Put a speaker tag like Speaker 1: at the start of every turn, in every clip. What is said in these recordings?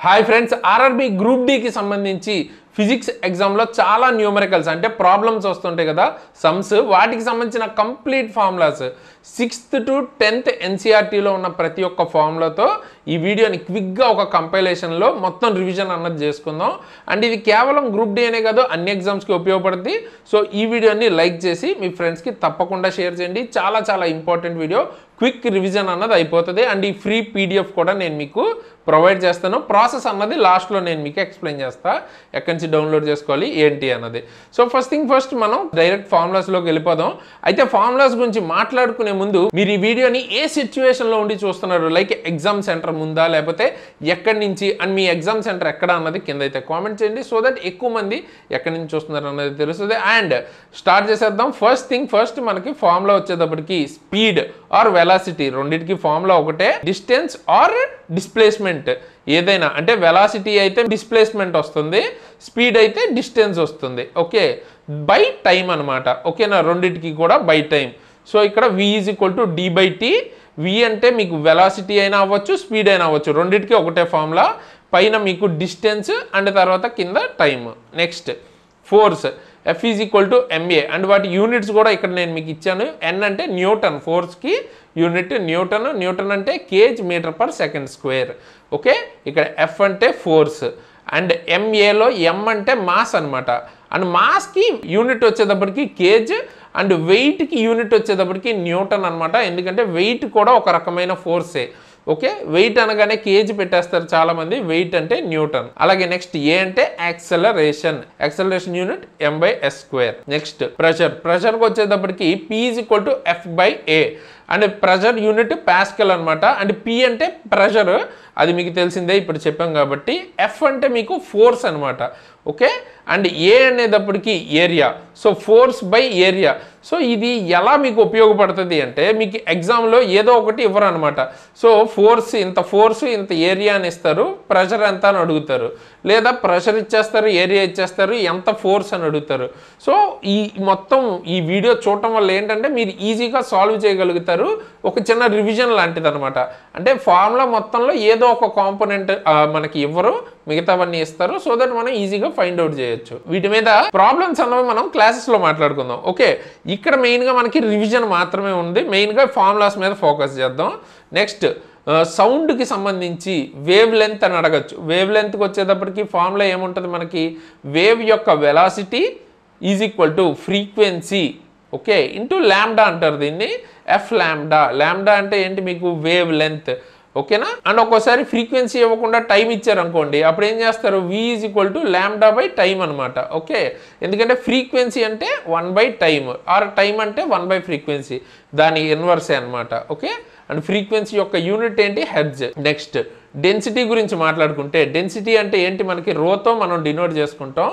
Speaker 1: Hi friends, RRB group D కి సంబంధించి physics ఎగ్జామ్లో చాలా న్యూమరికల్స్ అంటే ప్రాబ్లమ్స్ వస్తుంటాయి కదా, సమ్స్, వాటికి సంబంధించిన complete formulas 6th to 10th ఎన్సీఆర్టీలో ఉన్న ప్రతి ఒక్క ఫార్ములాతో ఈ వీడియోని క్విక్గా ఒక కంపైలేషన్లో మొత్తం రివిజన్ అన్నది చేసుకుందాం. అండ్ ఇది కేవలం గ్రూప్ డి అనే కాదు, అన్ని ఎగ్జామ్స్కి ఉపయోగపడుతుంది. సో ఈ వీడియోని లైక్ చేసి మీ ఫ్రెండ్స్కి తప్పకుండా షేర్ చేయండి. చాలా చాలా ఇంపార్టెంట్ వీడియో, క్విక్ రివిజన్ అన్నది అయిపోతుంది. అండ్ ఈ ఫ్రీ పీడిఎఫ్ కూడా నేను మీకు ప్రొవైడ్ చేస్తాను. ప్రాసెస్ అన్నది లాస్ట్లో నేను మీకు ఎక్స్ప్లెయిన్ చేస్తాను, ఎక్కడి నుంచి డౌన్లోడ్ చేసుకోవాలి ఏంటి అన్నది. సో ఫస్ట్ థింగ్ ఫస్ట్ మనం డైరెక్ట్ ఫార్ములాస్లోకి వెళ్ళిపోదాం. అయితే ఫార్ములాస్ గురించి మాట్లాడుకునే ముందు మీరు ఈ వీడియోని ఏ సిచ్యువేషన్లో ఉండి చూస్తున్నారు, లైక్ ఎగ్జామ్ సెంటర్ ముందా లేకపోతే ఎక్కడి నుంచి, అండ్ మీ ఎగ్జామ్ సెంటర్ ఎక్కడ అన్నది కింద అయితే కామెంట్ చేయండి, సో దట్ ఎక్కువ మంది ఎక్కడి నుంచి చూస్తున్నారు అన్నది తెలుస్తుంది. అండ్ స్టార్ట్ చేసేద్దాం. ఫస్ట్ థింగ్ ఫస్ట్ మనకి ఫార్ములా వచ్చేటప్పటికి స్పీడ్ ఆర్ వెలాసిటీ రెండింటికి ఫార్ములా ఒకటే, డిస్టెన్స్ ఆర్ డిస్ప్లేస్మెంట్ ఏదైనా, అంటే వెలాసిటీ అయితే డిస్ప్లేస్మెంట్ వస్తుంది, స్పీడ్ అయితే డిస్టెన్స్ వస్తుంది. ఓకే, బై టైం అనమాట. ఓకేనా, రెండింటికి కూడా బై టైం. సో ఇక్కడ v is equal to d by t. v అంటే మీకు వెలాసిటీ అయినా అవ్వచ్చు, స్పీడ్ అయినా అవ్వచ్చు, రెండింటికి ఒకటే ఫార్ములా. పైన మీకు డిస్టెన్స్ అండ్ తర్వాత కింద time. Next force, F is equal to MA. And వాటి యూనిట్స్ కూడా ఇక్కడ నేను మీకు ఇచ్చాను. N అంటే న్యూటన్, ఫోర్స్కి యూనిట్ న్యూటన్, న్యూటన్ అంటే kg metre per second square. Okay, ఇక్కడ F అంటే ఫోర్స్ అండ్ MAలో M అంటే మాస్ అనమాట. అండ్ మాస్కి యూనిట్ వచ్చేటప్పటికి కేజ్ అండ్ వెయిట్కి యూనిట్ వచ్చేటప్పటికి న్యూటన్ అనమాట. ఎందుకంటే వెయిట్ కూడా ఒక రకమైన ఫోర్సే. ఓకే, వెయిట్ అనగానే కేజీ పెట్టేస్తారు చాలామంది, వెయిట్ అంటే న్యూటన్. అలాగే నెక్స్ట్ ఏ అంటే acceleration, acceleration unit m/s². Next pressure, ప్రెషర్కి వచ్చేటప్పటికి P is equal to F/A. And pressure unit pascal అనమాట. అండ్ P అంటే ప్రెషర్, అది మీకు తెలిసిందే, ఇప్పుడు చెప్పాం కాబట్టి. F అంటే మీకు ఫోర్స్ అనమాట. ఓకే, అండ్ ఏ అనేటప్పటికి area, so force by area. So ఇది ఎలా మీకు ఉపయోగపడుతుంది అంటే, మీకు ఎగ్జామ్లో ఏదో ఒకటి ఇవ్వరు అనమాట. సో ఫోర్స్ ఇంత ఏరియా అని ఇస్తారు, ప్రెషర్ ఎంత అని అడుగుతారు, లేదా ప్రెషర్ ఇచ్చేస్తారు, ఏరియా ఇచ్చేస్తారు, ఎంత ఫోర్స్ అని అడుగుతారు. సో ఈ మొత్తం ఈ వీడియో చూడటం వల్ల ఏంటంటే మీరు ఈజీగా సాల్వ్ చేయగలుగుతారు. ఒక చిన్న రివిజన్ లాంటిది అనమాట. అంటే ఫార్ములా మొత్తంలో ఏదో ఒక కాంపోనెంట్ మనకి ఇవ్వరు, మిగతావన్నీ ఇస్తారు, సో దట్ మనం ఈజీగా ఫైండ్ అవుట్ చేయొచ్చు. వీటి మీద ప్రాబ్లమ్స్ అన్నవి మనం క్లాసెస్లో మాట్లాడుకుందాం. ఓకే, ఇక్కడ మెయిన్గా మనకి రివిజన్ మాత్రమే ఉంది, మెయిన్గా ఫార్ములాస్ మీద ఫోకస్ చేద్దాం. నెక్స్ట్ సౌండ్కి సంబంధించి వేవ్ లెంత్ అని అడగచ్చు. వేవ్ లెంత్కి వచ్చేటప్పటికి ఫార్ములా ఏముంటుంది మనకి, వేవ్ యొక్క velocity is equal to frequency, okay, into lambda అంటారు దీన్ని, ఎఫ్ ల్యాండా. ల్యాండా అంటే ఏంటి మీకు వేవ్ లెంత్. ఓకేనా, అండ్ ఒక్కోసారి ఫ్రీక్వెన్సీ ఇవ్వకుండా టైం ఇచ్చారనుకోండి, అప్పుడు ఏం చేస్తారు, v is equal to lambda by time అనమాట. ఓకే, ఎందుకంటే ఫ్రీక్వెన్సీ అంటే 1/టైమ్, ఆర్ టైం అంటే 1/ఫ్రీక్వెన్సీ, దాని ఇన్వర్సే అనమాట. ఓకే, అండ్ ఫ్రీక్వెన్సీ యొక్క యూనిట్ ఏంటి, హెర్ట్జ్. నెక్స్ట్ డెన్సిటీ గురించి మాట్లాడుకుంటే, డెన్సిటీ అంటే ఏంటి మనకి, రోతో మనం డినోట్ చేసుకుంటాం.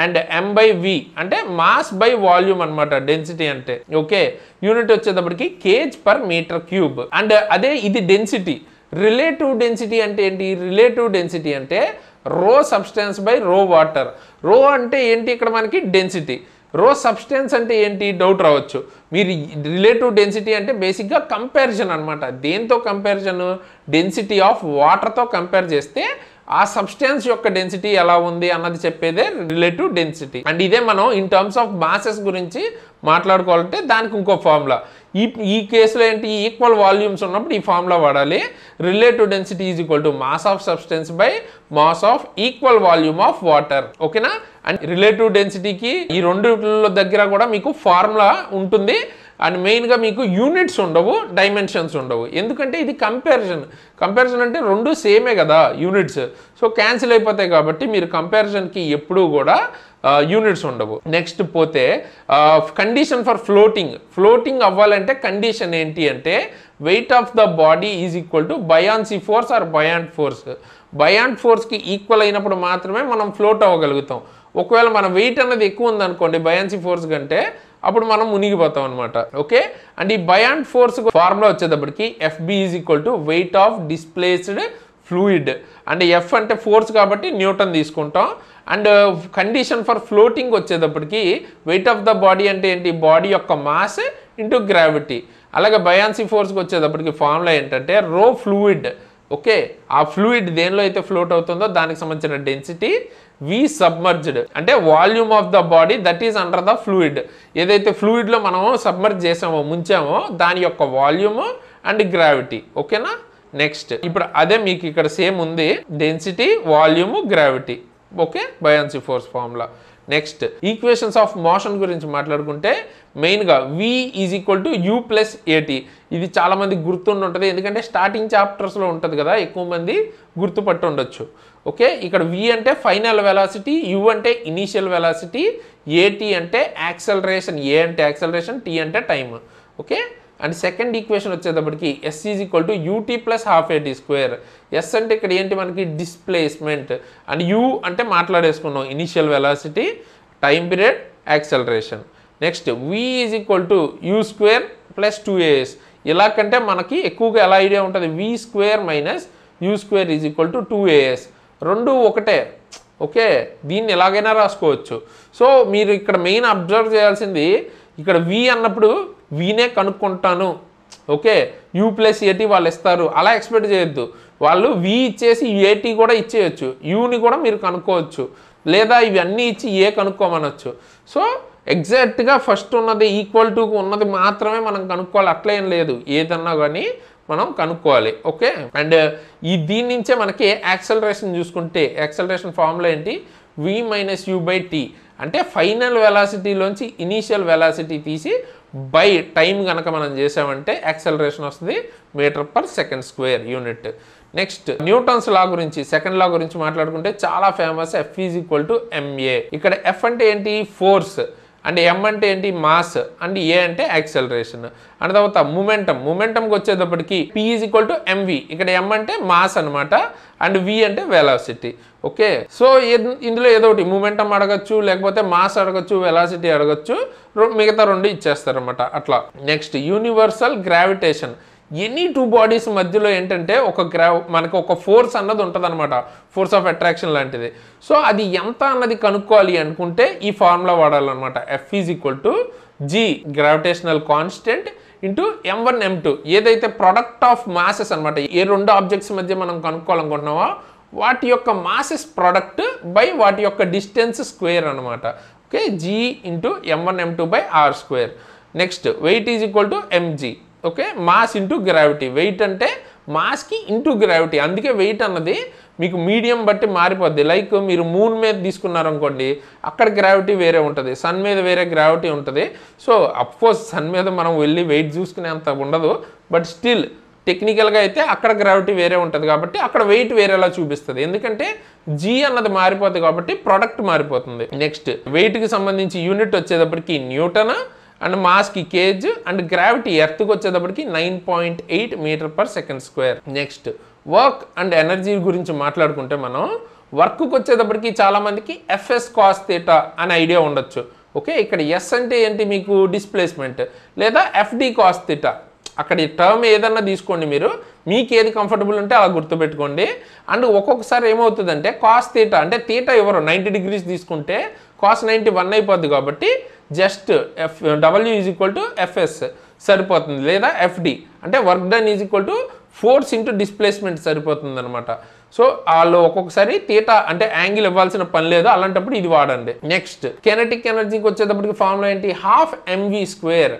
Speaker 1: అండ్ m/v అంటే మాస్ బై వాల్యూమ్ అనమాట డెన్సిటీ అంటే. ఓకే, యూనిట్ వచ్చేటప్పటికి kg per metre cube. And అదే ఇది డెన్సిటీ. రిలేటివ్ డెన్సిటీ అంటే ఏంటి, రిలేటివ్ డెన్సిటీ అంటే రో సబ్స్టెన్స్ బై రో వాటర్. రో అంటే ఏంటి ఇక్కడ మనకి డెన్సిటీ, రో సబ్స్టెన్స్ అంటే ఏంటి డౌట్ రావచ్చు. మీరు రిలేటివ్ డెన్సిటీ అంటే బేసిక్గా కంపారిజన్ అనమాట. దేంతో కంపారిజన్, డెన్సిటీ ఆఫ్ వాటర్తో కంపేర్ చేస్తే ఆ సబ్స్టెన్స్ యొక్క డెన్సిటీ ఎలా ఉంది అన్నది చెప్పేదే రిలేటివ్ డెన్సిటీ. అండ్ ఇదే మనం ఇన్ టర్మ్స్ ఆఫ్ మాసెస్ గురించి మాట్లాడుకోవాలంటే దానికి ఇంకో ఫార్ములా. ఈ కేసులో ఏంటి, ఈక్వల్ వాల్యూమ్స్ ఉన్నప్పుడు ఈ ఫార్ములా వాడాలి. Relative density is equal to mass of substance by mass of equal volume of water. ఓకేనా, అండ్ రిలేటివ్ డెన్సిటీకి ఈ రెండు దగ్గర కూడా మీకు ఫార్ములా ఉంటుంది. అండ్ మెయిన్గా మీకు యూనిట్స్ ఉండవు, డైమెన్షన్స్ ఉండవు, ఎందుకంటే ఇది కంపారిజన్ అంటే రెండు సేమే కదా యూనిట్స్, సో క్యాన్సిల్ అయిపోతాయి. కాబట్టి మీరు కంపారిజన్కి ఎప్పుడూ కూడా యూనిట్స్ ఉండవు. నెక్స్ట్ పోతే కండిషన్ ఫర్ ఫ్లోటింగ్ అవ్వాలంటే కండిషన్ ఏంటి అంటే, weight of the body is equal to buoyancy force or buoyant force. Buoyant ఫోర్స్కి ఈక్వల్ అయినప్పుడు మాత్రమే మనం ఫ్లోట్ అవ్వగలుగుతాం. ఒకవేళ మన వెయిట్ అన్నది ఎక్కువ ఉందనుకోండి బయాన్సీ ఫోర్స్ కంటే, అప్పుడు మనం మునిగిపోతాం అనమాట. ఓకే, అండ్ ఈ బయాంట్ ఫోర్స్ ఫార్ములా వచ్చేటప్పటికి FB is equal to weight of displaced fluid. And F అంటే ఫోర్స్ కాబట్టి న్యూటన్ తీసుకుంటాం. అండ్ కండిషన్ ఫర్ ఫ్లోటింగ్ వచ్చేటప్పటికి వెయిట్ ఆఫ్ ద బాడీ అంటే ఏంటి, బాడీ యొక్క మాస్ ఇంటూ గ్రావిటీ. అలాగే బయాన్సీ ఫోర్స్కి వచ్చేటప్పటికి ఫార్ములా ఏంటంటే రో ఫ్లూయిడ్ ఓకే, ఆ ఫ్లూయిడ్ దేనిలో అయితే ఫ్లోట్ అవుతుందో దానికి సంబంధించిన డెన్సిటీ వి సబ్మర్జ్డ్, అంటే volume of the body that is under the fluid. ఏదైతే ఫ్లూయిడ్లో మనం సబ్మర్జ్ చేసామో, ముంచామో, దాని యొక్క వాల్యూము అండ్ గ్రావిటీ. ఓకేనా. నెక్స్ట్ ఇప్పుడు అదే మీకు ఇక్కడ సేమ్ ఉంది, density, volume, gravity. Okay, buoyancy force formula. Next equations of motion గురించి మాట్లాడుకుంటే మెయిన్గా V = U + AT. ఇది చాలా మంది గుర్తుండి ఉంటుంది, ఎందుకంటే స్టార్టింగ్ చాప్టర్స్లో ఉంటుంది కదా, ఎక్కువ మంది గుర్తుపట్టి ఉండొచ్చు. ఓకే, ఇక్కడ V అంటే ఫైనల్ వెలాసిటీ, U అంటే ఇనీషియల్ వెలాసిటీ, AT అంటే యాక్సలరేషన్, A అంటే యాక్సలరేషన్, T అంటే time. Okay, and second equation వచ్చేటప్పటికి S = UT + ½ S అంటే ఇక్కడ ఏంటి మనకి డిస్ప్లేస్మెంట్, అండ్ U అంటే మాట్లాడేసుకున్నాం initial velocity, time period, acceleration. Next V = U² + 2as. ఇలా కంటే మనకి ఎక్కువగా ఎలా ఐడియా ఉంటుంది, V² - U² = 2as. రెండు ఒకటే. ఓకే, దీన్ని ఎలాగైనా రాసుకోవచ్చు. సో మీరు ఇక్కడ మెయిన్ అబ్జర్వ్ చేయాల్సింది, ఇక్కడ V అన్నప్పుడు వీనే కనుక్కుంటాను. ఓకే, U + AT వాళ్ళు ఇస్తారు, అలా ఎక్స్పెక్ట్ చేయొద్దు. వాళ్ళు V ఇచ్చేసి AT కూడా ఇచ్చేయచ్చు, Uని కూడా మీరు కనుక్కోవచ్చు, లేదా ఇవన్నీ ఇచ్చి ఏ కనుక్కోమనొచ్చు. సో ఎగ్జాక్ట్గా ఫస్ట్ ఉన్నది ఈక్వల్ టు ఉన్నది మాత్రమే మనం కనుక్కోవాలి, అట్లేం లేదు, ఏదన్నా కానీ మనం కనుక్కోవాలి. ఓకే, అండ్ దీని నుంచే మనకి యాక్సలరేషన్ చూసుకుంటే, యాక్సలరేషన్ ఫార్ములా ఏంటి, V - U/T. అంటే ఫైనల్ వెలాసిటీలోంచి ఇనీషియల్ వెలాసిటీ తీసి బై టైం కనుక మనం చేసామంటే యాక్సలరేషన్ వస్తుంది m/s² unit. Next Newton's law గురించి, సెకండ్ లా గురించి మాట్లాడుకుంటే చాలా ఫేమస్, F = ma. ఇక్కడ F అంటే ఏంటి, ఫోర్స్, అండ్ M అంటే ఏంటి, మాస్, అండ్ A అంటే యాక్సలరేషన్. అండ్ తర్వాత మూమెంటంకి వచ్చేటప్పటికి P = mv. ఇక్కడ M అంటే మాస్ అనమాట, అండ్ V అంటే వెలాసిటీ. ఓకే, సో ఇందులో ఏదో ఒకటి మూమెంటం అడగచ్చు, లేకపోతే మాస్ అడగచ్చు, వెలాసిటీ అడగచ్చు, మిగతా రెండు ఇచ్చేస్తారనమాట అట్లా. Next universal gravitation. Any two bodies మధ్యలో ఏంటంటే మనకు ఒక ఫోర్స్ అన్నది ఉంటుంది అనమాట, ఫోర్స్ ఆఫ్ అట్రాక్షన్ లాంటిది. సో అది ఎంత అన్నది కనుక్కోవాలి అనుకుంటే ఈ ఫార్ములా వాడాలన్నమాట. F = G gravitational constant into M1 M2. ఏదైతే ప్రొడక్ట్ ఆఫ్ మాసెస్ అనమాట, ఏ రెండు ఆబ్జెక్ట్స్ మధ్య మనం కనుక్కోవాలనుకుంటున్నామో వాటి యొక్క మాసెస్ ప్రొడక్ట్ బై వాటి యొక్క డిస్టెన్స్ స్క్వేర్ అనమాట. Okay, G × M1 M2/r². Next weight = mg. Okay, mass into gravity. Weight అంటే మాస్కి ఇంటూ గ్రావిటీ, అందుకే వెయిట్ అన్నది మీకు మీడియం బట్టి మారిపోద్ది. లైక్ మీరు మూన్ మీద తీసుకున్నారనుకోండి, అక్కడ గ్రావిటీ వేరే ఉంటుంది, సన్ మీద వేరే గ్రావిటీ ఉంటుంది. సో అఫ్కోర్స్ సన్ మీద మనం వెళ్ళి వెయిట్ చూసుకునేంత ఉండదు, బట్ స్టిల్ టెక్నికల్గా అయితే అక్కడ గ్రావిటీ వేరే ఉంటుంది కాబట్టి అక్కడ వెయిట్ వేరేలా చూపిస్తుంది, ఎందుకంటే G అన్నది మారిపోతుంది కాబట్టి ప్రొడక్ట్ మారిపోతుంది. నెక్స్ట్ వెయిట్కి సంబంధించి యూనిట్ వచ్చేటప్పటికి న్యూటన్, అండ్ మాస్కి కేజ్, అండ్ గ్రావిటీ ఎర్త్కి వచ్చేటప్పటికి 9.8 m/s². Next work and energy గురించి మాట్లాడుకుంటే మనం వర్క్కి వచ్చేటప్పటికి చాలామందికి FS cos θ అనే ఐడియా ఉండొచ్చు. ఓకే, ఇక్కడ S అంటే ఏంటి మీకు డిస్ప్లేస్మెంట్, లేదా FD cos θ. అక్కడ ఈ టర్మ్ ఏదన్నా తీసుకోండి, మీకు ఏది కంఫర్టబుల్ ఉంటే అలా గుర్తుపెట్టుకోండి. అండ్ ఒక్కొక్కసారి ఏమవుతుందంటే cos θ అంటే θ ఎవరు 90 degrees తీసుకుంటే cos 90 1 అయిపోద్ది, కాబట్టి జస్ట్ W = FS సరిపోతుంది, లేదా FD అంటే work done force into displacement సరిపోతుంది అనమాట. సో వాళ్ళు ఒక్కొక్కసారి θ అంటే యాంగిల్ ఇవ్వాల్సిన పని లేదు, అలాంటప్పుడు ఇది వాడండి. నెక్స్ట్ కెనెటిక్ ఎనర్జీకి వచ్చేటప్పటికి ఫార్ములా ఏంటి, ½ mv².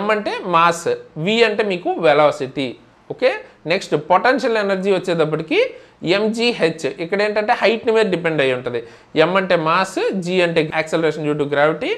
Speaker 1: M అంటే మాస్, V అంటే మీకు velocity. Okay, next potential energy వచ్చేటప్పటికి mgh. ఇక్కడ ఏంటంటే హైట్ మీద డిపెండ్ అయి ఉంటుంది. M అంటే మాస్, G అంటే acceleration due to gravity,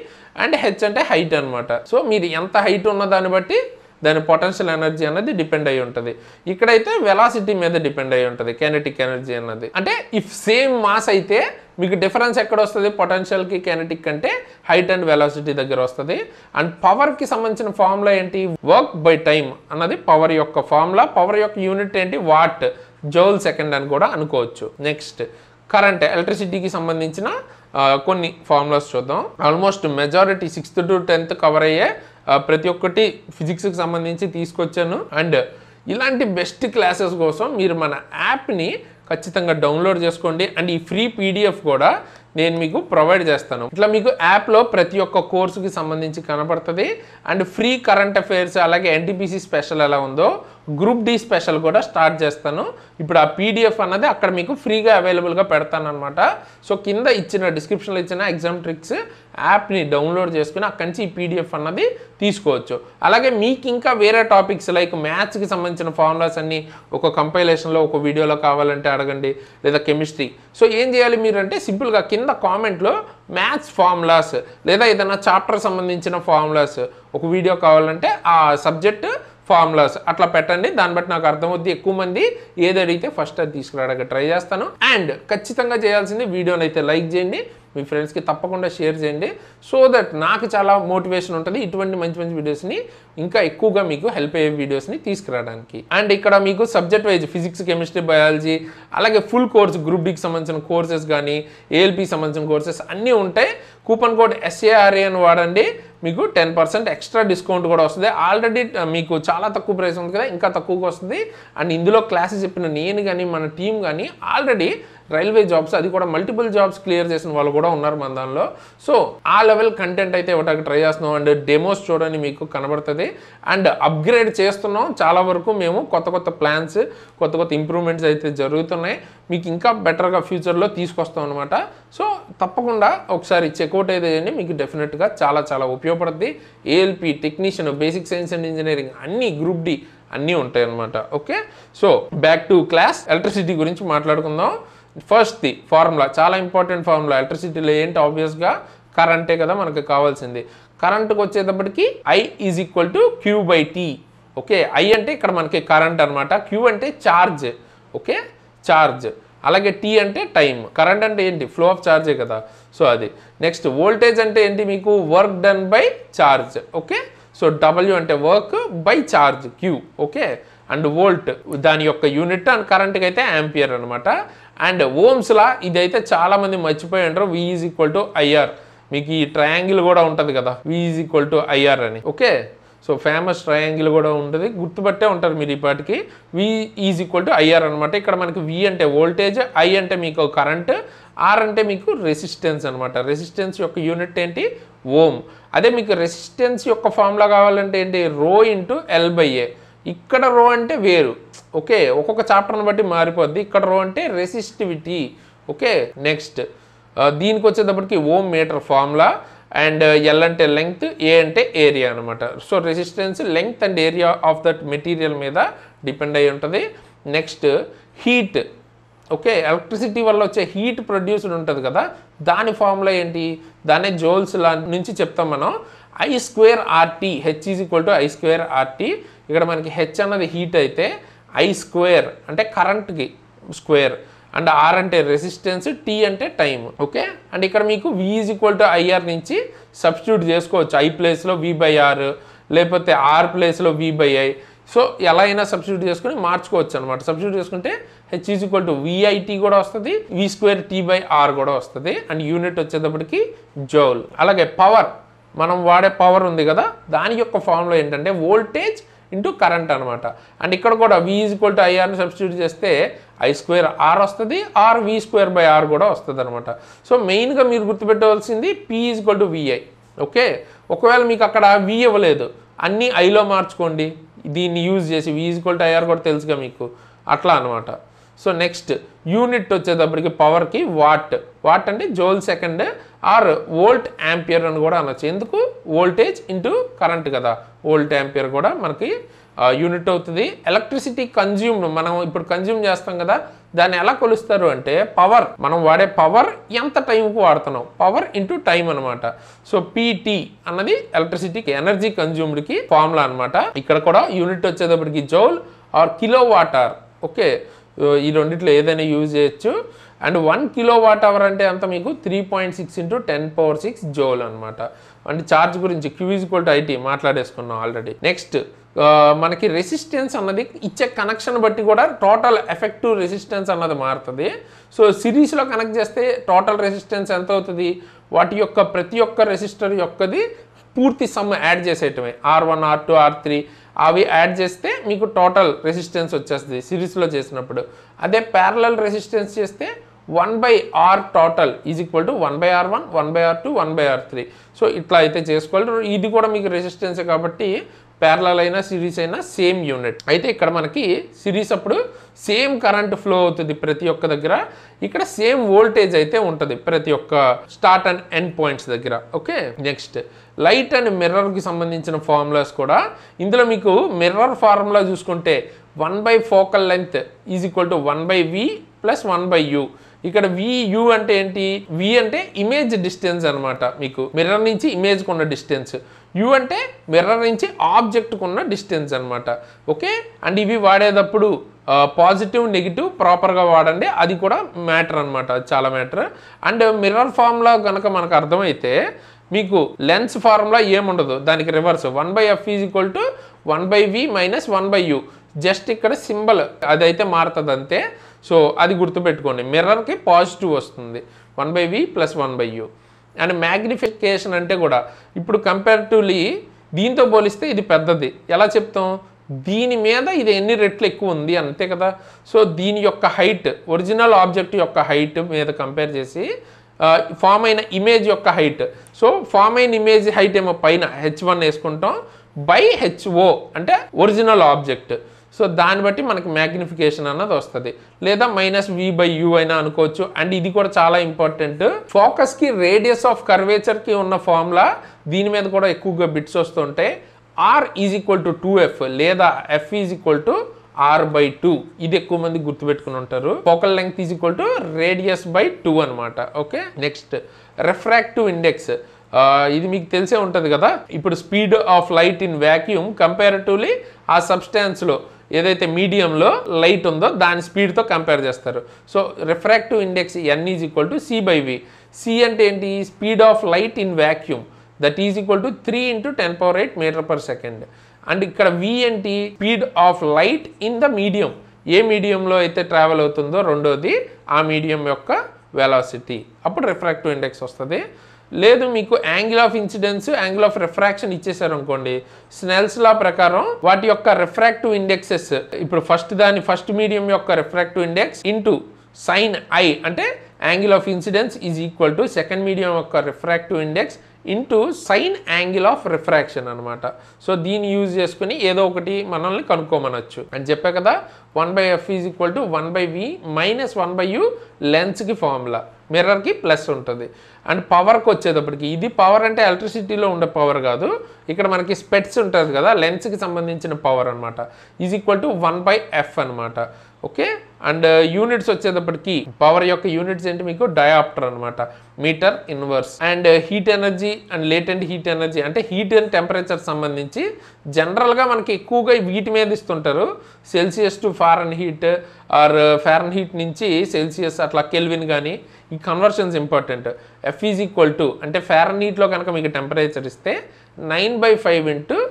Speaker 1: and H అంటే హైట్ అనమాట. సో మీరు ఎంత హైట్ ఉన్న దాన్ని బట్టి దాని పొటెన్షియల్ ఎనర్జీ అనేది డిపెండ్ అయి ఉంటుంది. ఇక్కడైతే వెలాసిటీ మీద డిపెండ్ అయి ఉంటుంది కెనెటిక్ ఎనర్జీ అన్నది. అంటే ఇఫ్ సేమ్ మాస్ అయితే మీకు డిఫరెన్స్ ఎక్కడ వస్తుంది, పొటెన్షియల్కి కెనెటిక్ అంటే హైట్ అండ్ వెలాసిటీ దగ్గర వస్తుంది. అండ్ పవర్కి సంబంధించిన ఫార్ములా ఏంటి, వర్క్ బై టైం అన్నది పవర్ యొక్క ఫార్ములా. పవర్ యొక్క యూనిట్ ఏంటి, వాట్, జౌల్ సెకండ్ అని కూడా అనుకోవచ్చు. నెక్స్ట్ కరెంట్, ఎలక్ట్రిసిటీకి సంబంధించిన కొన్ని ఫార్ములాస్ చూద్దాం. Almost majority 6th to 10th cover అయ్యే ప్రతి ఒక్కటి ఫిజిక్స్కి సంబంధించి తీసుకొచ్చాను. అండ్ ఇలాంటి బెస్ట్ క్లాసెస్ కోసం మీరు మన యాప్ని ఖచ్చితంగా డౌన్లోడ్ చేసుకోండి. అండ్ ఈ ఫ్రీ PDF కూడా నేను మీకు ప్రొవైడ్ చేస్తాను. ఇట్లా మీకు యాప్లో ప్రతి ఒక్క కోర్సుకి సంబంధించి కనపడుతుంది. అండ్ ఫ్రీ కరెంట్ అఫైర్స్, అలాగే NTPC స్పెషల్ ఎలా ఉందో గ్రూప్ డి స్పెషల్ కూడా స్టార్ట్ చేస్తాను. ఇప్పుడు ఆ పీడిఎఫ్ అన్నది అక్కడ మీకు ఫ్రీగా అవైలబుల్గా పెడతాను అనమాట. సో కింద ఇచ్చిన డిస్క్రిప్షన్లో ఇచ్చిన ఎగ్జామ్ ట్రిక్స్ యాప్ని డౌన్లోడ్ చేసుకుని అక్కడి నుంచి ఈ పీడిఎఫ్ అన్నది తీసుకోవచ్చు. అలాగే మీకు ఇంకా వేరే టాపిక్స్ లైక్ మ్యాథ్స్కి సంబంధించిన ఫార్ములాస్ అన్ని ఒక కంపైలేషన్లో ఒక వీడియోలో కావాలంటే అడగండి, లేదా కెమిస్ట్రీ. సో ఏం చేయాలి మీరు అంటే సింపుల్గా కింద కామెంట్లో మ్యాథ్స్ ఫార్ములాస్ లేదా ఏదైనా చాప్టర్ సంబంధించిన ఫార్ములాస్ ఒక వీడియో కావాలంటే ఆ సబ్జెక్ట్ ఫార్ములాస్ అట్లా పెట్టండి. దాన్ని బట్టి నాకు అర్థమవుద్ది. ఎక్కువ మంది ఏది అడిగితే ఫస్ట్ అది తీసుకురావడానికి ట్రై చేస్తాను. అండ్ ఖచ్చితంగా చేయాల్సింది వీడియోని అయితే లైక్ చేయండి, మీ ఫ్రెండ్స్కి తప్పకుండా షేర్ చేయండి. సో దట్ నాకు చాలా మోటివేషన్ ఉంటుంది ఇటువంటి మంచి మంచి వీడియోస్ని ఇంకా ఎక్కువగా మీకు హెల్ప్ అయ్యే వీడియోస్ని తీసుకురావడానికి. అండ్ ఇక్కడ మీకు subject wise physics, chemistry, biology అలాగే ఫుల్ కోర్స్ గ్రూప్ డికి సంబంధించిన కోర్సెస్ కానీ ఏఎల్పీకి సంబంధించిన కోర్సెస్ అన్నీ ఉంటాయి. కూపన్ కోడ్ SARA అని వాడండి, మీకు 10% ఎక్స్ట్రా డిస్కౌంట్ కూడా వస్తుంది. ఆల్రెడీ మీకు చాలా తక్కువ ప్రైస్ ఉంది కదా, ఇంకా తక్కువగా వస్తుంది. అండ్ ఇందులో క్లాసెస్ చెప్పిన నేను కానీ మన టీం కానీ ఆల్రెడీ రైల్వే జాబ్స్, అది కూడా మల్టిపుల్ జాబ్స్ క్లియర్ చేసిన వాళ్ళు కూడా ఉన్నారు మన దానిలో. సో ఆ లెవెల్ కంటెంట్ అయితే ఇవ్వడానికి ట్రై చేస్తున్నాం. అండ్ డెమోస్ చూడండి మీకు కనబడుతుంది. అండ్ అప్గ్రేడ్ చేస్తున్నాం చాలా వరకు. మేము కొత్త కొత్త ప్లాన్స్, కొత్త కొత్త ఇంప్రూవ్మెంట్స్ అయితే జరుగుతున్నాయి. మీకు ఇంకా బెటర్గా ఫ్యూచర్లో తీసుకొస్తాం అనమాట. సో తప్పకుండా ఒకసారి చెక్అవుట్ అయితే చేయండి, మీకు డెఫినెట్గా చాలా చాలా ఉపయోగపడుతుంది. ALP, technician, basic science and engineering అన్నీ గ్రూప్ డి అన్నీ ఉంటాయి అనమాట. Okay, so back to class. Electricity గురించి మాట్లాడుకుందాం. ఫస్ట్ ది ఫార్ములా, చాలా ఇంపార్టెంట్ ఫార్ములా. ఎలక్ట్రిసిటీలో ఏంటి, ఆబ్వియస్గా కరెంటే కదా మనకు కావాల్సింది. కరెంట్కి వచ్చేటప్పటికి I = Q/T. ఓకే, I అంటే ఇక్కడ మనకి కరెంట్ అనమాట, Q అంటే ఛార్జ్. Okay, charge. అలాగే T అంటే టైం. కరెంట్ అంటే ఏంటి, ఫ్లో ఆఫ్ ఛార్జే కదా. సో అది. నెక్స్ట్ వోల్టేజ్ అంటే ఏంటి, మీకు work done by charge. Okay, so W అంటే work by charge Q. Okay, and volt దాని యొక్క యూనిట్, అండ్ కరెంట్కి అయితే యాంపియర్ అనమాట. అండ్ ఓమ్స్లా ఇదైతే చాలా మంది మర్చిపోయి ఉంటారు, V = IR. మీకు ఈ ట్రయాంగిల్ కూడా ఉంటుంది కదా, V = IR అని. ఓకే, సో ఫేమస్ ట్రయాంగిల్ కూడా ఉంటుంది, గుర్తుపట్టే ఉంటారు మీరు ఈ పాటికి. V = IR అనమాట. ఇక్కడ మనకి V అంటే వోల్టేజ్, I అంటే మీకు కరెంట్, R అంటే మీకు రెసిస్టెన్స్ అనమాట. రెసిస్టెన్స్ యొక్క యూనిట్ ఏంటి, ఓమ్. అదే మీకు రెసిస్టెన్స్ యొక్క ఫార్ములా కావాలంటే ఏంటి, ρ × L/A. ఇక్కడ రో అంటే వేరు. ఓకే, ఒక్కొక్క చాప్టర్ని బట్టి మారిపోద్ది. ఇక్కడ రో అంటే రెసిస్టివిటీ. ఓకే, నెక్స్ట్ దీనికి వచ్చేటప్పటికి ohm meter formula. And L అంటే లెంగ్త్, A అంటే ఏరియా అనమాట. So resistance, length and area of that material మీద డిపెండ్ అయి ఉంటుంది. Next heat. ఓకే, ఎలక్ట్రిసిటీ వల్ల వచ్చే హీట్ ప్రొడ్యూస్డ్ ఉంటుంది కదా, దాని ఫార్ములా ఏంటి, దాన్ని జోల్స్ లా నుంచి చెప్తాం మనం. I²RT, H = I²RT. ఇక్కడ మనకి H అన్నది హీట్ అయితే, I² అంటే కరెంట్కి స్క్వేర్, అండ్ R అంటే రెసిస్టెన్స్, T అంటే టైం. ఓకే, అండ్ ఇక్కడ మీకు V = IR నుంచి సబ్స్టిట్యూట్ చేసుకోవచ్చు. I ప్లేస్లో V/R, లేకపోతే R ప్లేస్లో V/I. సో ఎలా అయినా సబ్స్టిట్యూట్ చేసుకుని మార్చుకోవచ్చు అనమాట. సబ్స్టిట్యూట్ చేసుకుంటే H = VIT కూడా వస్తుంది, V²T/R కూడా వస్తుంది. అండ్ యూనిట్ వచ్చేటప్పటికి జౌల్. అలాగే పవర్, మనం వాడే పవర్ ఉంది కదా, దాని యొక్క ఫార్ములా ఏంటంటే వోల్టేజ్ ఇంటూ కరెంట్ అనమాట. అండ్ ఇక్కడ కూడా V = IRని సబ్స్టిట్యూట్ చేస్తే I²R వస్తుంది, ఆర్ V²/R కూడా వస్తుంది అనమాట. సో మెయిన్గా మీరు గుర్తుపెట్టవలసింది P = VI. ఓకే, ఒకవేళ మీకు అక్కడ V ఇవ్వలేదు, అన్నీ ఐలో మార్చుకోండి దీన్ని యూజ్ చేసి. V = IR కూడా తెలుసుగా మీకు, అట్లా అనమాట. సో నెక్స్ట్ యూనిట్ వచ్చేటప్పటికి పవర్కి వాట్. వాట్ అంటే Jal second, are volt ampere అని కూడా అనొచ్చు. ఎందుకు, వోల్టేజ్ ఇంటూ కరెంట్ కదా, వోల్ట్ యాంపియర్ కూడా మనకి యూనిట్ అవుతుంది. ఎలక్ట్రిసిటీ కన్జ్యూమ్డ్, మనం ఇప్పుడు కన్జ్యూమ్ చేస్తాం కదా, దాన్ని ఎలా కొలుస్తారు అంటే పవర్, మనం వాడే పవర్ ఎంత టైంకు వాడుతున్నాం, పవర్ ఇంటూ టైం అనమాట. సో PT అన్నది ఎలక్ట్రిసిటీకి, ఎనర్జీ కన్జ్యూమ్డ్కి ఫార్ములా అనమాట. ఇక్కడ కూడా యూనిట్ వచ్చేటప్పటికి జౌల్ ఆర్ kWh. ఓకే, ఈ రెండిట్లో ఏదైనా యూజ్ చేయొచ్చు. అండ్ 1 kWh అంటే అంత మీకు 3.6 × 10⁶ జౌల్ అనమాట. అంటే ఛార్జ్ గురించి Q = IT మాట్లాడేసుకున్నాం ఆల్రెడీ. నెక్స్ట్ మనకి రెసిస్టెన్స్ అన్నది ఇచ్చే కనెక్షన్ బట్టి కూడా టోటల్ ఎఫెక్టివ్ రెసిస్టెన్స్ అన్నది మారుతుంది. సో సిరీస్లో కనెక్ట్ చేస్తే టోటల్ రెసిస్టెన్స్ ఎంత అవుతుంది, వాటి యొక్క ప్రతి ఒక్క రెసిస్టర్ యొక్కది పూర్తి some add చేసేయటమే, R1, R2, R3 అవి యాడ్ చేస్తే మీకు టోటల్ రెసిస్టెన్స్ వచ్చేస్తుంది సిరీస్లో చేసినప్పుడు. అదే ప్యారలల్ రెసిస్టెన్స్ చేస్తే 1/R total = 1/R1, 1/R2, 1/R3. So ఇట్లా అయితే చేసుకోవాలి. ఇది కూడా మీకు రెసిస్టెన్సే కాబట్టి ప్యారలల్ అయినా సిరీస్ అయినా సేమ్ యూనిట్. అయితే ఇక్కడ మనకి సిరీస్ అప్పుడు సేమ్ కరెంట్ ఫ్లో అవుతుంది ప్రతి ఒక్క దగ్గర, ఇక్కడ సేమ్ వోల్టేజ్ అయితే ఉంటుంది ప్రతి ఒక్క స్టార్ట్ అండ్ ఎండ్ పాయింట్స్ దగ్గర. ఓకే, నెక్స్ట్ లైట్ అండ్ మిర్రర్కి సంబంధించిన ఫార్ములాస్ కూడా ఇందులో మీకు మిర్రర్ ఫార్ములా చూసుకుంటే 1 focal length is equal to 1/v plus 1/u. ఇక్కడ VU అంటే ఏంటి? V అంటే ఇమేజ్ డిస్టెన్స్ అనమాట, మీకు మిర్రర్ నుంచి ఇమేజ్కి ఉన్న డిస్టెన్స్. U అంటే మిర్రర్ నుంచి ఆబ్జెక్ట్కి ఉన్న డిస్టెన్స్ అనమాట. ఓకే, అండ్ ఇవి వాడేటప్పుడు పాజిటివ్ నెగిటివ్ ప్రాపర్గా వాడండి, అది కూడా మ్యాటర్ అనమాట, చాలా మ్యాటర్. అండ్ మిర్రర్ ఫార్ములా కనుక మనకు అర్థమైతే మీకు లెన్స్ ఫార్ములా ఏముండదు, దానికి reverse 1/f is equal to 1/v minus 1/u. Just ఇక్కడ సింబల్ అదైతే మారుతుంది అంతే. సో అది గుర్తుపెట్టుకోండి, మిర్రర్కి పాజిటివ్ వస్తుంది 1/v plus 1/u. And magnification అంటే కూడా ఇప్పుడు కంపారిటివ్లీ దీంతో పోలిస్తే ఇది పెద్దది. ఎలా చెప్తాం? దీని మీద ఇది ఎన్ని రెట్లు ఎక్కువ ఉంది అంతే కదా. సో దీని యొక్క హైట్, ఒరిజినల్ ఆబ్జెక్ట్ యొక్క హైట్ మీద కంపేర్ చేసి ఫామ్ అయిన ఇమేజ్ యొక్క హైట్. సో ఫామ్ అయిన ఇమేజ్ హైట్ ఏమో పైన h1 వేసుకుంటాం బై HO అంటే ఒరిజినల్ ఆబ్జెక్ట్. సో దాన్ని బట్టి మనకి మ్యాగ్నిఫికేషన్ అన్నది వస్తుంది, లేదా -v/u అయినా అనుకోవచ్చు. అండ్ ఇది కూడా చాలా ఇంపార్టెంట్, ఫోకస్కి రేడియస్ ఆఫ్ కర్వేచర్కి ఉన్న ఫార్ములా దీని మీద కూడా ఎక్కువగా బిట్స్ వస్తుంటాయి. r is equal to 2f లేదా f is equal to r/2. ఇది ఎక్కువ మంది గుర్తుపెట్టుకుని ఉంటారు. Focal length is equal to radius by 2 అనమాట. Okay, next refractive index. ఇది మీకు తెలిసే ఉంటుంది కదా. ఇప్పుడు speed of light in vacuum comparatively ఆ సబ్స్టాన్స్లో ఏదైతే మీడియంలో లైట్ ఉందో దాని స్పీడ్తో కంపేర్ చేస్తారు. So refractive index n is equal to c/v. c అంటే ఏంటి? Speed of light in vacuum, that is equal to 3 × 10⁻⁸ metre per second. And ఇక్కడ v ఏంటి? Speed of light in the medium, ఏ మీడియంలో అయితే ట్రావెల్ అవుతుందో రెండోది ఆ మీడియం యొక్క వెలాసిటీ, అప్పుడు రిఫ్రాక్టివ్ ఇండెక్స్ వస్తుంది. లేదు మీకు angle of incidence, angle of refraction ఇచ్చేసారు అనుకోండి, స్నెల్స్ లా ప్రకారం వాటి యొక్క రిఫ్రాక్టివ్ ఇండెక్సెస్, ఇప్పుడు ఫస్ట్ మీడియం యొక్క refractive index into sin i అంటే angle of incidence is equal to second medium యొక్క refractive index into sine angle of refraction అనమాట. సో దీన్ని యూజ్ చేసుకుని ఏదో ఒకటి మనల్ని కనుక్కోమనొచ్చు అని చెప్పా కదా. 1/f is equal to 1/v minus 1/u లెన్స్కి ఫార్ములా, మిర్రర్కి ప్లస్ ఉంటుంది. అండ్ పవర్కి వచ్చేటప్పటికి, ఇది పవర్ అంటే ఎలక్ట్రిసిటీలో ఉండే పవర్ కాదు, ఇక్కడ మనకి స్పెట్స్ ఉంటుంది కదా లెన్స్కి సంబంధించిన పవర్ అనమాట, ఈజ్ ఈక్వల్ టు 1/f అనమాట. ఓకే, అండ్ యూనిట్స్ వచ్చేటప్పటికి పవర్ యొక్క యూనిట్స్ ఏంటి? మీకు డయాప్టర్ అనమాట, metre inverse. And heat energy and latent heat energy no heat and temperature సంబంధించి జనరల్గా మనకి ఎక్కువగా వీటి మీద ఇస్తుంటారు, Celsius to Fahrenheit or Fahrenheit నుంచి సెల్సియస్ అట్లా కెల్విన్ కానీ. ఈ conversions important. F is equal to no ఫారెన్హీట్లో కనుక మీకు టెంపరేచర్ ఇస్తే 9/5 ×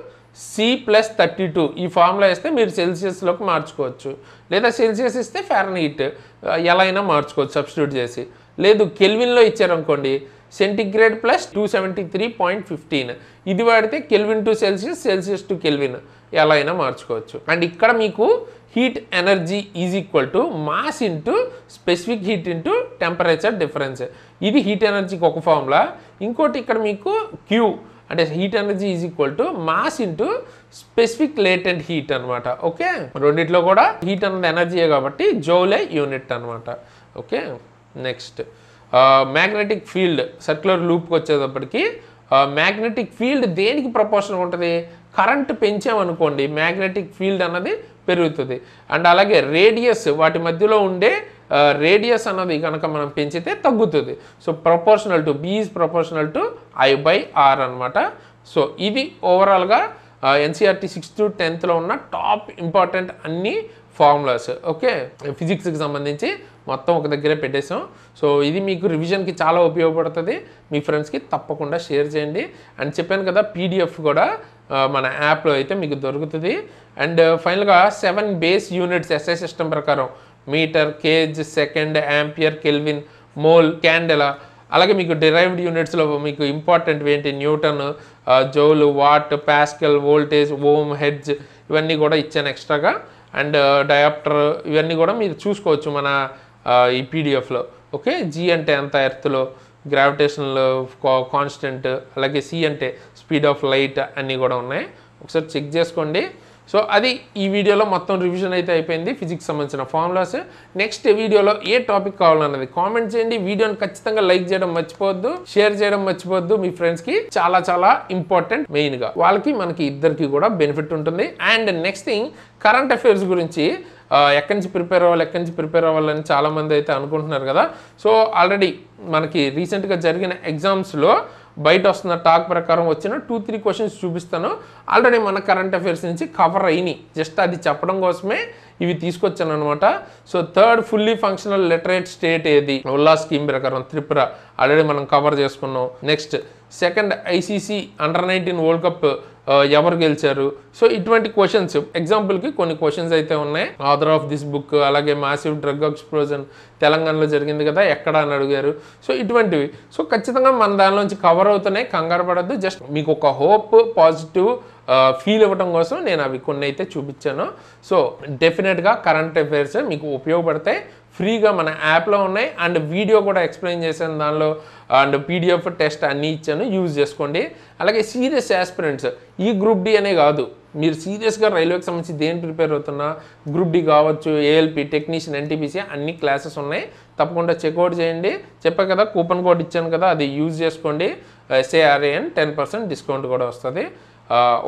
Speaker 1: C+32 ఈ ఫార్ములా ఇస్తే మీరు సెల్సియస్లోకి మార్చుకోవచ్చు, లేదా సెల్సియస్ ఇస్తే ఫారెన్హీట్ ఎలా అయినా మార్చుకోవచ్చు సబ్స్టిట్యూట్ చేసి. లేదు కెల్విన్లో ఇచ్చారనుకోండి, సెంటిగ్రేడ్ ప్లస్ 273.15 ఇది వాడితే kelvin to Celsius, Celsius to kelvin ఎలా అయినా మార్చుకోవచ్చు. అండ్ ఇక్కడ మీకు heat energy is equal to mass into specific heat into temperature difference. ఇది హీట్ ఎనర్జీకి ఒక ఫార్ములా. ఇంకోటి ఇక్కడ మీకు క్యూ అంటే heat energy is equal to mass into specific latent heat అనమాట. ఓకే, రెండిట్లో కూడా హీట్ అన్నది ఎనర్జీయే కాబట్టి జౌలే యూనిట్ అనమాట. Okay, next magnetic field circular లూప్కి వచ్చేటప్పటికి మ్యాగ్నెటిక్ ఫీల్డ్ దేనికి ప్రపోర్షనల్ ఉంటుంది? కరెంట్ పెంచామనుకోండి మ్యాగ్నెటిక్ ఫీల్డ్ అన్నది పెరుగుతుంది. అండ్ అలాగే రేడియస్, వాటి మధ్యలో ఉండే రేడియస్ అన్నది కనుక మనం పెంచితే తగ్గుతుంది. So proportional to be is proportional to I/R అనమాట. సో ఇది ఓవరాల్గా NCERT 6th to 10th ఉన్న టాప్ ఇంపార్టెంట్ అన్ని ఫార్ములాస్. ఓకే, ఫిజిక్స్కి సంబంధించి మొత్తం ఒక దగ్గరే పెట్టేసాం. సో ఇది మీకు రివిజన్కి చాలా ఉపయోగపడుతుంది, మీ ఫ్రెండ్స్కి తప్పకుండా షేర్ చేయండి. అండ్ చెప్పాను కదా PDF కూడా మన యాప్లో అయితే మీకు దొరుకుతుంది. అండ్ ఫైనల్గా 7 బేస్ యూనిట్స్ SI సిస్టమ్ ప్రకారం metre, kg, second, ampere, kelvin, mole, candela. అలాగే మీకు డిరైవ్డ్ యూనిట్స్లో మీకు ఇంపార్టెంట్ ఏంటి? Newton, joule, watt, pascal, voltage, ohm, hertz ఇవన్నీ కూడా ఇచ్చాను ఎక్స్ట్రాగా. అండ్ డయాప్టర్ ఇవన్నీ కూడా మీరు చూసుకోవచ్చు మన ఈ PDFలో. ఓకే, G అంటే ఎంత ఎర్త్లో, గ్రావిటేషనల్ కాన్స్టెంట్, అలాగే C అంటే స్పీడ్ ఆఫ్ లైట్ అన్నీ కూడా ఉన్నాయి. ఒకసారి చెక్ చేసుకోండి. సో అది ఈ వీడియోలో మొత్తం రివిజన్ అయితే అయిపోయింది ఫిజిక్స్ సంబంధించిన ఫార్ములాస్. నెక్స్ట్ వీడియోలో ఏ టాపిక్ కావాలన్నది కామెంట్ చేయండి. వీడియోని ఖచ్చితంగా లైక్ చేయడం మర్చిపోవద్దు, షేర్ చేయడం మర్చిపోవద్దు మీ ఫ్రెండ్స్కి. చాలా చాలా ఇంపార్టెంట్, మెయిన్గా వాళ్ళకి మనకి ఇద్దరికి కూడా బెనిఫిట్ ఉంటుంది. And next thing, current affairs గురించి ఎక్కడి నుంచి ప్రిపేర్ అవ్వాలని చాలామంది అయితే అనుకుంటున్నారు కదా. సో ఆల్రెడీ మనకి రీసెంట్గా జరిగిన ఎగ్జామ్స్లో బయట వస్తున్న టాక్ ప్రకారం వచ్చిన 2-3 క్వశ్చన్స్ చూపిస్తాను. ఆల్రెడీ మన కరెంట్ అఫైర్స్ నుంచి కవర్ అయినాయి, జస్ట్ అది చెప్పడం కోసమే ఇవి తీసుకొచ్చాను అనమాట. So third fully functional literate state ఏది, ఉల్లా స్కీమ్ ప్రకారం త్రిపుర, ఆల్రెడీ మనం కవర్ చేసుకున్నాం. Next second ICC under-19 world cup ఎవరు గెలిచారు. సో ఇటువంటి క్వశ్చన్స్, ఎగ్జాంపుల్కి కొన్ని క్వశ్చన్స్ అయితే ఉన్నాయి. ఆథర్ ఆఫ్ దిస్ బుక్, అలాగే మాసివ్ డ్రగ్ ఎక్స్ప్లోజన్ తెలంగాణలో జరిగింది కదా, ఎక్కడ అని అడిగారు. సో ఇటువంటివి సో ఖచ్చితంగా మన దానిలోంచి కవర్ అవుతున్నాయి, కంగారు పడద్దు. జస్ట్ మీకు ఒక హోప్, పాజిటివ్ ఫీల్ ఇవ్వడం కోసం నేను అవి కొన్ని అయితే చూపించాను. సో డెఫినెట్గా కరెంట్ అఫైర్స్ మీకు ఉపయోగపడతాయి. ఫ్రీగా మన యాప్లో ఉన్నాయి అండ్ వీడియో కూడా ఎక్స్ప్లెయిన్ చేశాను దానిలో, అండ్ పీడిఎఫ్ టెస్ట్ అన్నీ ఇచ్చాను, యూజ్ చేసుకోండి. అలాగే సీరియస్ ఆస్పిరెంట్స్, ఈ గ్రూప్ డి అనే కాదు, మీరు సీరియస్గా రైల్వేకి సంబంధించి దేని ప్రిపేర్ అవుతున్నా, గ్రూప్ డి కావచ్చు, ఏఎల్పి, టెక్నీషియన్, ఎన్టీపీసీ అన్ని క్లాసెస్ ఉన్నాయి. తప్పకుండా చెక్అవుట్ చేయండి. చెప్పా కదా కూపన్ కోడ్ ఇచ్చాను కదా, అది యూజ్ చేసుకోండి. SARAN 10% డిస్కౌంట్ కూడా వస్తుంది.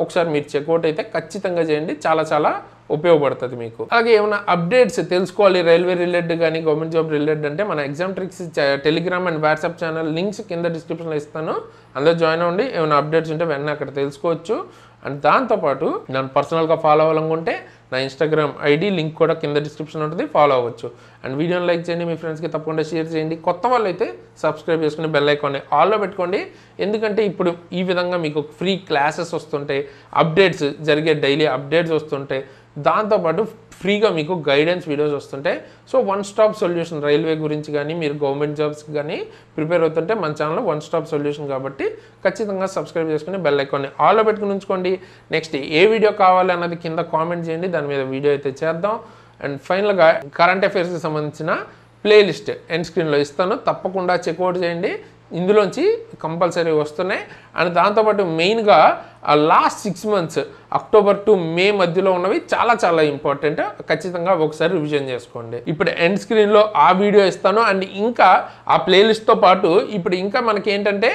Speaker 1: ఒకసారి మీరు చెక్అవుట్ అయితే ఖచ్చితంగా చేయండి, చాలా చాలా ఉపయోగపడుతుంది మీకు. అలాగే ఏమైనా అప్డేట్స్ తెలుసుకోవాలి రైల్వే రిలేటెడ్ కానీ గవర్నమెంట్ జాబ్ రిలేటెడ్ అంటే మన exam tricks Telegram and WhatsApp channel links కింద డిస్క్రిప్షన్లో ఇస్తాను, అందులో జాయిన్ అవ్వండి. ఏమైనా అప్డేట్స్ ఉంటే వెంటనే అక్కడ తెలుసుకోవచ్చు. అండ్ దాంతోపాటు నన్ను పర్సనల్గా ఫాలో అవ్వాలనుకుంటే నా ఇన్స్టాగ్రామ్ ఐడి లింక్ కూడా కింద డిస్క్రిప్షన్ ఉంటుంది, ఫాలో అవ్వచ్చు. అండ్ వీడియోని లైక్ చేయండి, మీ ఫ్రెండ్స్కి తప్పకుండా షేర్ చేయండి. కొత్త వాళ్ళు అయితే సబ్స్క్రైబ్ చేసుకుని బెల్ ఐకాన్ని ఆల్లో పెట్టుకోండి. ఎందుకంటే ఇప్పుడు ఈ విధంగా మీకు ఫ్రీ క్లాసెస్ వస్తుంటాయి, అప్డేట్స్ జరిగే డైలీ అప్డేట్స్ వస్తుంటాయి, దాంతోపాటు ఫ్రీగా మీకు గైడెన్స్ వీడియోస్ వస్తుంటాయి. So one stop solution, railway గురించి కానీ మీరు గవర్నమెంట్ జాబ్స్కి కానీ ప్రిపేర్ అవుతుంటే మన ఛానల్లో వన్ స్టాప్ సొల్యూషన్ కాబట్టి ఖచ్చితంగా సబ్స్క్రైబ్ చేసుకుని బెల్ ఐకాన్ని ఆల్లో పెట్టుకుని ఉంచుకోండి. నెక్స్ట్ ఏ వీడియో కావాలి అన్నది కింద కామెంట్ చేయండి, దాని మీద వీడియో అయితే చేద్దాం. అండ్ ఫైనల్గా కరెంట్ అఫైర్స్కి సంబంధించిన ప్లేలిస్ట్ ఎండ్ స్క్రీన్లో ఇస్తాను, తప్పకుండా చెక్అవుట్ చేయండి. ఇందులోంచి కంపల్సరీ వస్తున్నాయి. అండ్ దాంతోపాటు మెయిన్గా లాస్ట్ 6 months అక్టోబర్ టు మే మధ్యలో ఉన్నవి చాలా చాలా ఇంపార్టెంట్, ఖచ్చితంగా ఒకసారి రివిజన్ చేసుకోండి. ఇప్పుడు ఎండ్ స్క్రీన్లో ఆ వీడియో ఇస్తాను. అండ్ ఇంకా ఆ ప్లేలిస్ట్తో పాటు ఇప్పుడు ఇంకా మనకి ఏంటంటే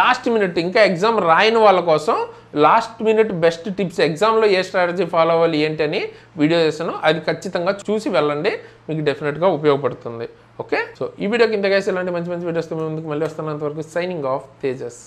Speaker 1: లాస్ట్ మినిట్, ఇంకా ఎగ్జామ్ రాయని వాళ్ళ కోసం లాస్ట్ మినిట్ బెస్ట్ టిప్స్, ఎగ్జామ్లో ఏ స్ట్రాటజీ ఫాలో అవ్వాలి ఏంటి అని వీడియో చేస్తాను, అది ఖచ్చితంగా చూసి వెళ్ళండి, మీకు డెఫినెట్గా ఉపయోగపడుతుంది. ఓకే, సో ఈ వీడియోకి ఇంతగా ఇలాంటి మంచి మంచి వీడియోస్ ముందుకు మళ్ళీ వస్తాను. అంతవరకు సైనింగ్ ఆఫ్, తేజస్.